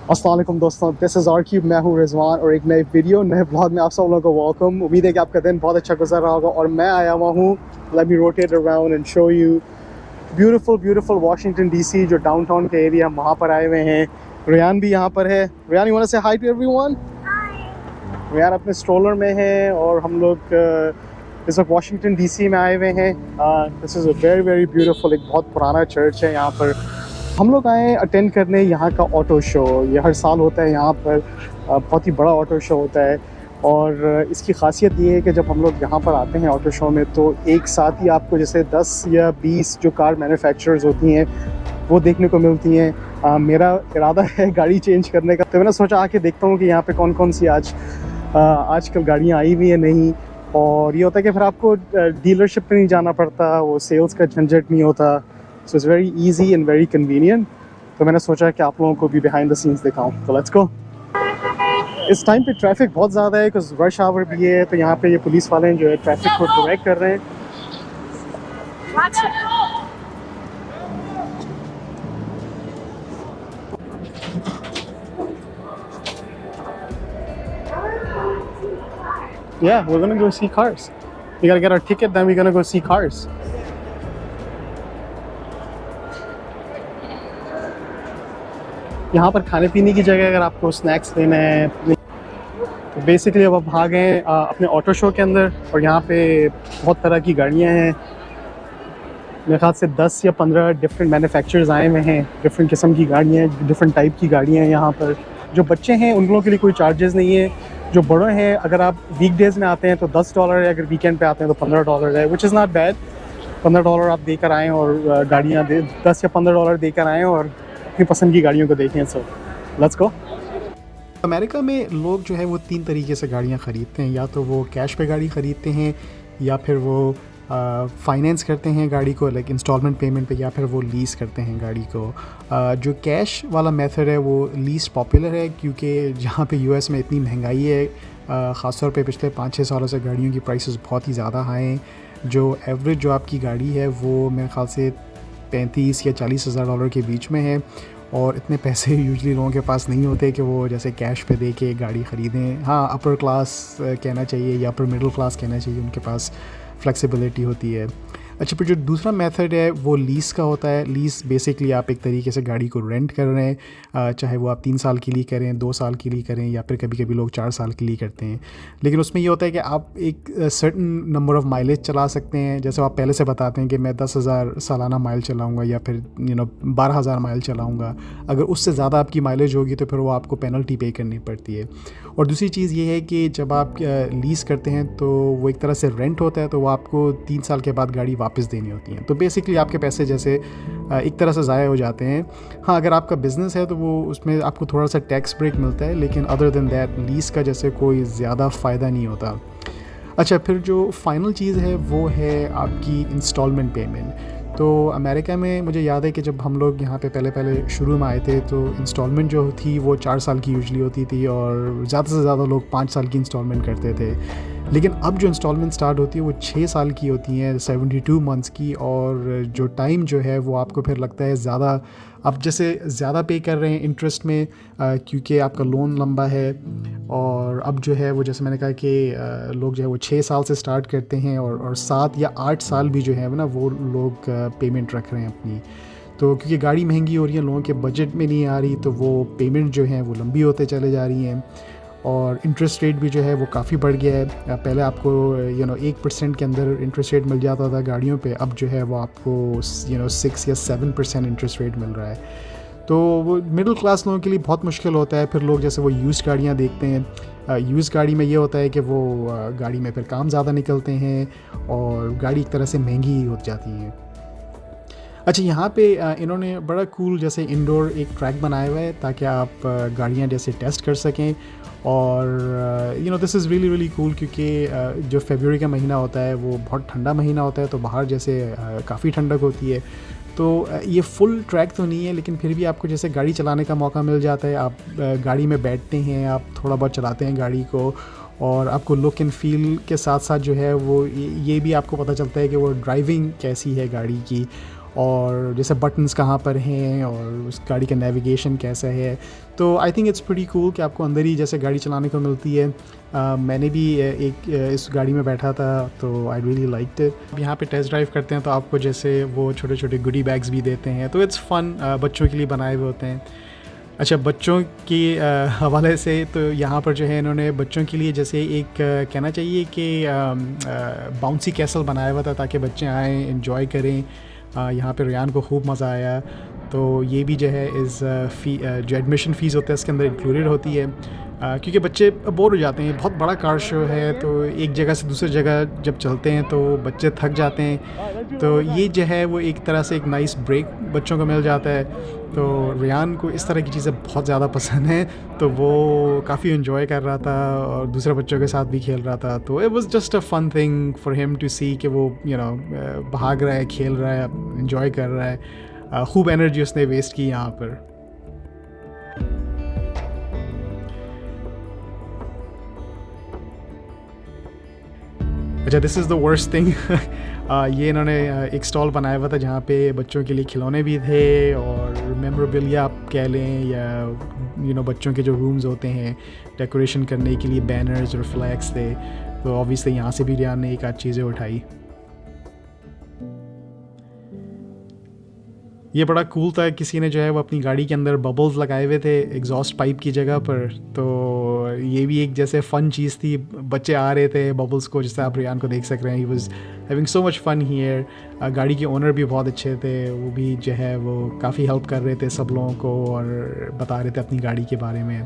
अस्सलाम वालेकुम दोस्तों, दिस इज़ आरक्यूब। मैं हूँ रिजवान और एक नए वीडियो नए ब्लॉग में आप सब लोगों को वेलकम। उम्मीद है कि आपका दिन बहुत अच्छा गुजर रहा होगा। और मैं आया हुआ हूँ, let me rotate around and show you beautiful beautiful Washington DC, जो डाउनटाउन के एरिया, हम वहाँ पर आए हुए हैं। रियान भी यहाँ पर है। रियान, यू वांट टू से हाय टू एवरीवन? रियान अपने स्ट्रोलर में है और हम लोग इस वक्त वाशिंगटन डीसी में आए हुए हैं। This is a very very beautiful, एक बहुत पुराना चर्च है यहाँ पर। हम लोग आए अटेंड करने यहाँ का ऑटो शो। ये हर साल होता है यहाँ पर, बहुत ही बड़ा ऑटो शो होता है। और इसकी खासियत ये है कि जब हम लोग यहाँ पर आते हैं ऑटो शो में, तो एक साथ ही आपको जैसे 10 या 20 जो कार मैन्युफैक्चरर्स होती हैं वो देखने को मिलती हैं। मेरा इरादा है गाड़ी चेंज करने का, तो मैंने सोचा आके देखता हूँ कि यहाँ पे कौन कौन सी आजकल गाड़ियाँ आई हुई हैं नहीं। और ये होता है कि फिर आपको डीलरशिप पे नहीं जाना पड़ता, वो सेल्स का झंझट नहीं होता। So it's very easy and very convenient. तो मैंने सोचा कि आप लोगों को भी बिहाइंड द सीन्स दिखाऊं। तो लेट्स गो। इस टाइम पे ट्रैफिक बहुत ज़्यादा है, बिकॉज रश आवर भी है। तो यहाँ पे ये पुलिस वाले जो है ट्रैफिक को डायरेक्ट कर रहे हैं। Yeah, we're gonna go see cars. We gotta get our ticket, then we're gonna go see cars. यहाँ पर खाने पीने की जगह अगर आपको स्नैक्स लेना है, तो बेसिकली अब आप आ गए अपने ऑटो शो के अंदर। और यहाँ पे बहुत तरह की गाड़ियाँ हैं। मेरे ख्याल से 10 या 15 डिफरेंट मैन्युफैक्चरर्स आए हुए हैं। डिफरेंट किस्म की गाड़ियाँ, डिफरेंट टाइप की गाड़ियाँ हैं यहाँ पर। जो बच्चे हैं उन लोगों के लिए कोई चार्जेस नहीं है। जो बड़े हैं, अगर आप वीकडेज़ में आते हैं तो $10 है, अगर वीकेंड पे आते हैं तो $15 है, विच इज़ नॉट बैड। $15 आप देकर आएँ और गाड़ियाँ 10 या $15 देकर आएँ और अपनी पसंद की गाड़ियों को देखें। So let's go. अमेरिका में लोग जो है वो 3 तरीके से गाड़ियाँ ख़रीदते हैं। या तो वो कैश पे गाड़ी ख़रीदते हैं, या फिर वो फाइनेंस करते हैं गाड़ी को, लाइक इंस्टॉलमेंट पेमेंट पे, या फिर वो लीज़ करते हैं गाड़ी को। जो कैश वाला मेथड है वो लीस्ट पॉपुलर है, क्योंकि जहाँ पे यूएस में इतनी महंगाई है, ख़ास तौर पे पिछले 5-6 सालों से गाड़ियों की प्राइसेस बहुत ही ज़्यादा हाई हैं। जो एवरेज जो आपकी गाड़ी है वो मेरे ख्याल से 35 या 40 हज़ार डॉलर के बीच में है। और इतने पैसे यूजुअली लोगों के पास नहीं होते कि वो जैसे कैश पे दे के गाड़ी ख़रीदें। हाँ, अपर क्लास कहना चाहिए या अपर मिडिल क्लास कहना चाहिए, उनके पास फ्लेक्सिबिलिटी होती है। अच्छा, फिर जो दूसरा मेथड है वो लीज़ का होता है। लीज़ बेसिकली आप एक तरीके से गाड़ी को रेंट कर रहे हैं, चाहे वो आप 3 साल के लिए करें, 2 साल के लिए करें, या फिर कभी कभी लोग 4 साल के लिए करते हैं। लेकिन उसमें ये होता है कि आप एक सर्टन नंबर ऑफ़ माइलेज चला सकते हैं। जैसे आप पहले से बताते हैं कि मैं 10,000 सालाना माइल चलाऊँगा, या फिर 12,000 माइल चलाऊँगा। अगर उससे ज़्यादा आपकी माइलेज होगी तो फिर वो आपको पेनल्टी पे करनी पड़ती है। और दूसरी चीज़ ये है कि जब आप लीज़ करते हैं तो वो एक तरह से रेंट होता है, तो वो आपको 3 साल के बाद गाड़ी वापस देनी होती हैं। तो बेसिकली आपके पैसे जैसे एक तरह से ज़ाया हो जाते हैं। हाँ, अगर आपका बिज़नेस है तो वो उसमें आपको थोड़ा सा टैक्स ब्रेक मिलता है, लेकिन अदर देन दैट लीज़ का जैसे कोई ज़्यादा फ़ायदा नहीं होता। अच्छा, फिर जो फाइनल चीज़ है वो है आपकी इंस्टॉलमेंट पेमेंट। तो अमेरिका में मुझे याद है कि जब हम लोग यहाँ पे पहले शुरू में आए थे, तो इंस्टॉलमेंट जो थी वो 4 साल की यूजुअली होती थी, और ज़्यादा से ज़्यादा लोग 5 साल की इंस्टॉलमेंट करते थे। लेकिन अब जो इंस्टॉलमेंट स्टार्ट होती है वो 6 साल की होती हैं, 72 मंथ्स की। और जो टाइम जो है वो आपको फिर लगता है ज़्यादा, आप जैसे ज़्यादा पे कर रहे हैं इंटरेस्ट में, क्योंकि आपका लोन लंबा है। और अब जो है वो जैसे मैंने कहा कि लोग जो है वो 6 साल से स्टार्ट करते हैं, और 7 या 8 साल भी जो है ना वो लोग पेमेंट रख रहे हैं अपनी। तो क्योंकि गाड़ी महंगी हो रही है, लोगों के बजट में नहीं आ रही, तो वो पेमेंट जो है वो लंबी होते चले जा रही हैं। और इंटरेस्ट रेट भी जो है वो काफ़ी बढ़ गया है। पहले आपको 1% के अंदर इंटरेस्ट रेट मिल जाता था गाड़ियों पे, अब जो है वो आपको 6 या 7% इंटरेस्ट रेट मिल रहा है। तो वो मिडिल क्लास लोगों के लिए बहुत मुश्किल होता है। फिर लोग जैसे वो यूज़ गाड़ियाँ देखते हैं। यूज़ गाड़ी में ये होता है कि वो गाड़ी में फिर काम ज़्यादा निकलते हैं, और गाड़ी एक तरह से महंगी हो जाती है। अच्छा, यहाँ पे इन्होंने बड़ा कूल जैसे इंडोर एक ट्रैक बनाया हुआ है, ताकि आप गाड़ियाँ जैसे टेस्ट कर सकें। और this is really really cool, क्योंकि जो फरवरी का महीना होता है वो बहुत ठंडा महीना होता है, तो बाहर जैसे काफ़ी ठंडक होती है। तो ये फुल ट्रैक तो नहीं है, लेकिन फिर भी आपको जैसे गाड़ी चलाने का मौका मिल जाता है। आप गाड़ी में बैठते हैं, आप थोड़ा बहुत चलाते हैं गाड़ी को, और आपको लुक एंड फील के साथ साथ जो है वो ये भी आपको पता चलता है कि वो ड्राइविंग कैसी है गाड़ी की। और जैसे बटन्स कहाँ पर हैं और उस गाड़ी का नेविगेशन कैसा है। तो I think it's pretty cool कि आपको अंदर ही जैसे गाड़ी चलाने को मिलती है। मैंने भी इस गाड़ी में बैठा था तो आई रियली लाइक्ड इट। यहाँ पे टेस्ट ड्राइव करते हैं तो आपको जैसे वो छोटे छोटे गुडी बैग्स भी देते हैं, तो इट्स फ़न, बच्चों के लिए बनाए हुए होते हैं। अच्छा, बच्चों के हवाले से तो यहाँ पर जो है इन्होंने बच्चों के लिए जैसे एक कहना चाहिए कि बाउंसी कैसल बनाया हुआ था ताकि बच्चे आएँ इन्जॉय करें। यहाँ पे रियान को खूब मज़ा आया। तो ये भी जो है जो एडमिशन फ़ीस होता है इसके अंदर इंक्लूडेड होती है, क्योंकि बच्चे बोर हो जाते हैं। बहुत बड़ा कार शो है तो एक जगह से दूसरी जगह जब चलते हैं तो बच्चे थक जाते हैं। तो ये जो है वो एक तरह से एक नाइस ब्रेक बच्चों को मिल जाता है। तो रियान को इस तरह की चीज़ें बहुत ज़्यादा पसंद हैं, तो वो काफ़ी इन्जॉय कर रहा था और दूसरे बच्चों के साथ भी खेल रहा था। तो it was just a fun thing for him to see कि वो भाग रहा है, खेल रहा है, इन्जॉय कर रहा है। खूब एनर्जी उसने वेस्ट की यहाँ पर। अच्छा, this is the worst thing. ये इन्होंने एक स्टॉल बनाया हुआ था जहाँ पे बच्चों के लिए खिलौने भी थे और मेमोरेबलिया आप कह लें, या बच्चों के जो रूम्स होते हैं डेकोरेशन करने के लिए बैनर्स और फ्लैग्स थे। तो ऑब्वियसली यहाँ से भी रियान ने एक आध चीज़ें उठाई। ये बड़ा कूल था, किसी ने जो है वो अपनी गाड़ी के अंदर बबल्स लगाए हुए थे एग्जॉस्ट पाइप की जगह पर। तो ये भी एक जैसे फ़न चीज़ थी, बच्चे आ रहे थे बबल्स को, जैसे आप रियान को देख सक रहे हैं। He was having so much fun here. गाड़ी के ओनर भी बहुत अच्छे थे, वो भी जो है वो काफ़ी हेल्प कर रहे थे सब लोगों को और बता रहे थे अपनी गाड़ी के बारे में।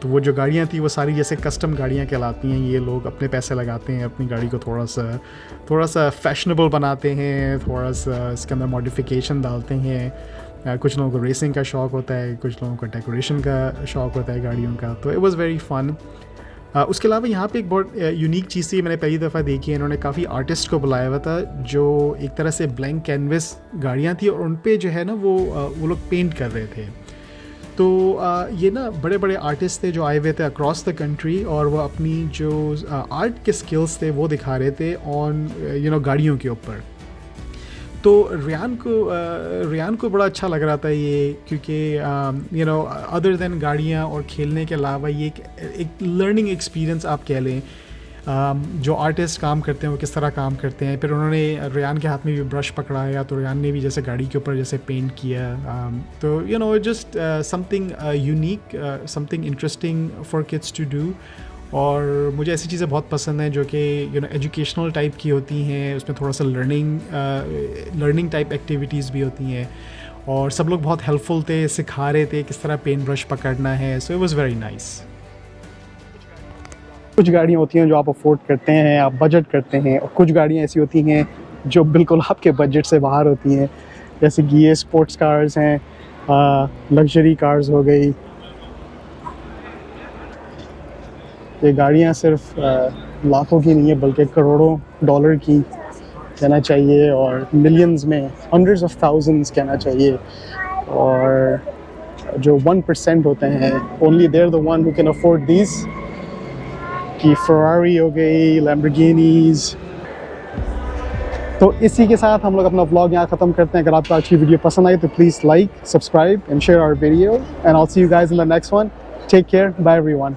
तो वो जो गाड़ियाँ थी वो सारी जैसे कस्टम गाड़ियाँ कहलाती हैं। ये लोग अपने पैसे लगाते हैं, अपनी गाड़ी को थोड़ा सा फैशनेबल बनाते हैं, थोड़ा सा इसके अंदर मॉडिफिकेशन डालते हैं। कुछ लोगों को रेसिंग का शौक़ होता है, कुछ लोगों को डेकोरेशन का शौक़ होता है गाड़ियों का। तो इट वाज़ वेरी फ़न। उसके अलावा यहाँ पे एक बहुत यूनिक चीज़ थी, मैंने पहली दफ़ा देखी है। इन्होंने काफ़ी आर्टिस्ट को बुलाया हुआ था जो एक तरह से ब्लैंक कैनवस गाड़ियाँ थी और उन पे जो है ना वो लोग पेंट कर रहे थे। तो ये ना बड़े बड़े आर्टिस्ट थे जो आए हुए थे अक्रॉस द कंट्री और वो अपनी जो आर्ट के स्किल्स थे वो दिखा रहे थे ऑन गाड़ियों के ऊपर। तो रियान को बड़ा अच्छा लग रहा था ये, क्योंकि अदर देन गाड़ियाँ और खेलने के अलावा ये एक लर्निंग एक्सपीरियंस आप कह लें। जो आर्टिस्ट काम करते हैं वो किस तरह काम करते हैं। फिर उन्होंने रियान के हाथ में भी ब्रश पकड़ाया तो रियान ने भी जैसे गाड़ी के ऊपर जैसे पेंट किया। तो just something unique, something interesting for kids to do. और मुझे ऐसी चीज़ें बहुत पसंद हैं जो कि एजुकेशनल टाइप की होती हैं, उसमें थोड़ा सा लर्निंग टाइप एक्टिविटीज़ भी होती हैं और सब लोग बहुत हेल्पफुल थे, सिखा रहे थे किस तरह पेंट ब्रश पकड़ना है। So it was very nice. कुछ गाड़ियाँ होती हैं जो आप अफोर्ड करते हैं, आप बजट करते हैं, और कुछ गाड़ियाँ ऐसी होती हैं जो बिल्कुल आपके बजट से बाहर होती हैं, जैसे कि ये स्पोर्ट्स कार्स हैं, लग्जरी कार्स हो गई। ये गाड़ियाँ सिर्फ लाखों की नहीं है बल्कि करोड़ों डॉलर की कहना चाहिए और मिलियंस में, हंड्रेड्स ऑफ थाउजेंड्स कहना चाहिए। और जो 1% होते हैं, only they're the one who can afford these, कि फरारी हो गई, लैम्बोर्गिनीज़। तो इसी के साथ हम लोग अपना व्लॉग यहाँ ख़त्म करते हैं। अगर आपको अच्छी वीडियो पसंद आई तो please like, subscribe and share our video, and I will see you guys in the next one. Take care, bye everyone.